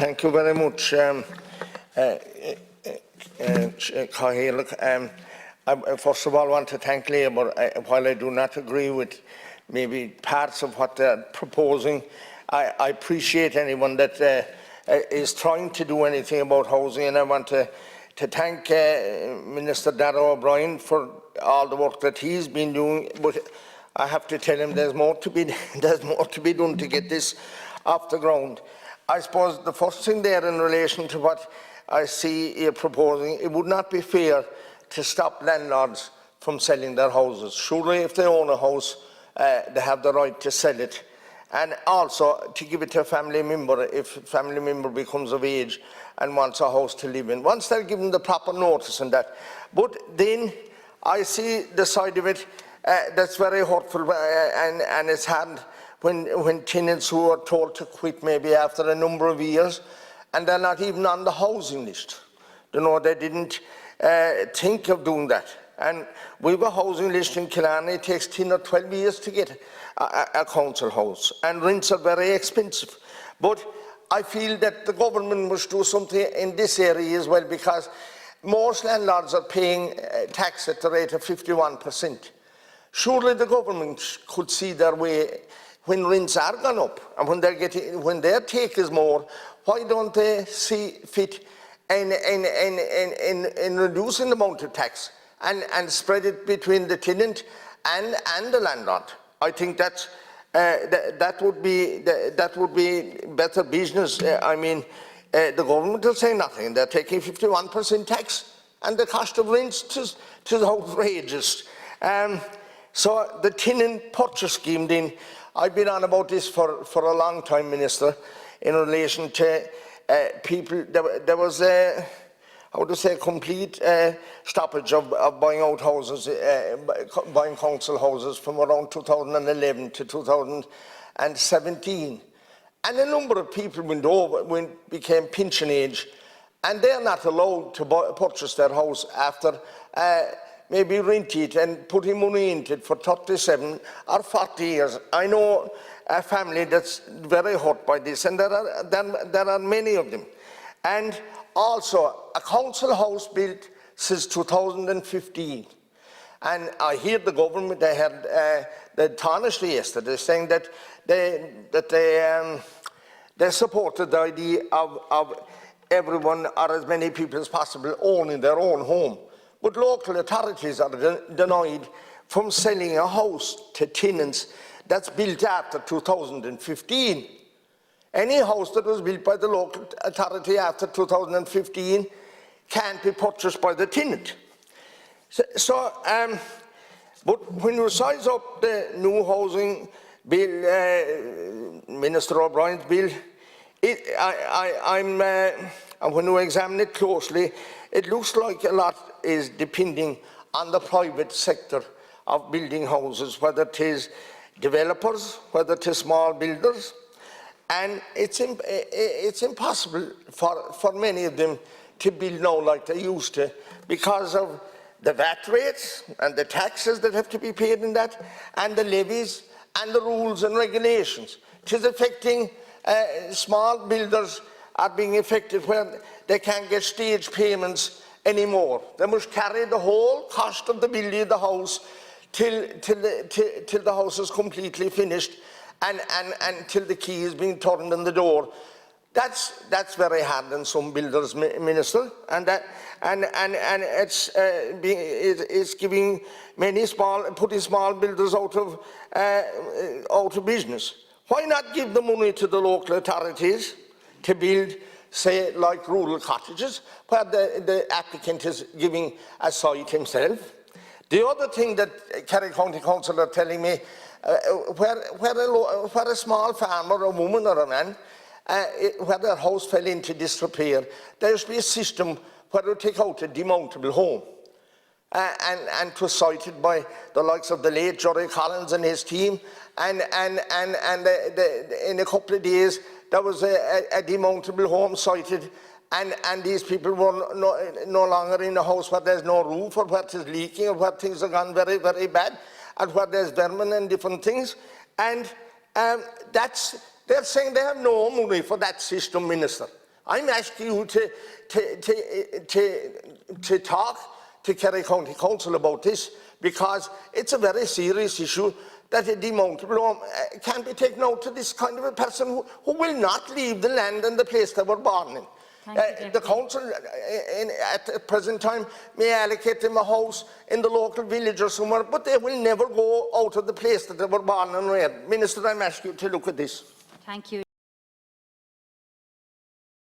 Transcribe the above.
Thank you very much, Cahill. I first of all want to thank Labour. While I do not agree with maybe parts of what they're proposing, I appreciate anyone that is trying to do anything about housing, and I want to thank Minister Darragh O'Brien for all the work that he's been doing. But I have to tell him there's more to be done to get this off the ground. I suppose the first thing there, in relation to what I see you're proposing, it would not be fair to stop landlords from selling their houses. Surely, if they own a house, they have the right to sell it, and also to give it to a family member if a family member becomes of age and wants a house to live in, once they're given the proper notice and that. But then I see the side of it that's very hurtful, and it's hard when tenants who are told to quit maybe after a number of years, and they're not even on the housing list. You know, they didn't think of doing that. And we have a housing list in Killarney. It takes 10 or 12 years to get a council house, and rents are very expensive. But I feel that the government must do something in this area as well, because most landlords are paying tax at the rate of 51%. Surely the government could see their way when rents are gone up, and when their take is more. Why don't they see fit in reducing the amount of tax and spread it between the tenant and the landlord? I think that would be better business. I mean, the government will say nothing. They're taking 51% tax, and the cost of rents is outrageous. So the tenant purchase scheme, then, I've been on about this for a long time, Minister, in relation to people. There was a, how to say, complete stoppage of buying out houses, buying council houses from around 2011 to 2017. And a number of people became pension age, and they're not allowed to purchase their house after maybe rent it and putting money into it for 37 or 40 years. I know a family that's very hurt by this, and there are many of them. And also, a council house built since 2015. And I hear the government, they had the Taoiseach yesterday saying that they supported the idea of everyone, or as many people as possible, owning their own home. But local authorities are denied from selling a house to tenants that's built after 2015. Any house that was built by the local authority after 2015 can't be purchased by the tenant. But when you size up the new housing bill, Minister O'Brien's bill, and when you examine it closely, it looks like a lot is depending on the private sector of building houses, whether it is developers, whether it is small builders, and it's impossible for many of them to build now like they used to, because of the VAT rates and the taxes that have to be paid in that, and the levies and the rules and regulations. It is affecting small builders are being affected where they can't get stage payments anymore. They must carry the whole cost of the building of the house till the house is completely finished, and till the key is being turned in the door. That's very hard on some builders, Minister, and it's giving many putting small builders out of business. Why not give the money to the local authorities to build, say, like rural cottages, where the applicant is giving a site himself? The other thing that Kerry County Council are telling me, where a small farmer, a woman or a man, where their house fell into disrepair, there used to be a system where they take out a demountable home. And it was cited by the likes of the late Jerry Collins and his team, and in a couple of days there was a demountable home cited, and these people were no longer in a house where there's no roof, or where it is leaking, or where things have gone very, very bad, and where there's vermin and different things. And they're saying they have no money for that system, Minister. I'm asking you to talk to Kerry County Council about this, because it's a very serious issue that a demountable home can be taken out to this kind of a person who will not leave the land and the place they were born in. The council at the present time may allocate them a house in the local village or somewhere, but they will never go out of the place that they were born and reared. Minister, I'm asking you to look at this. Thank you.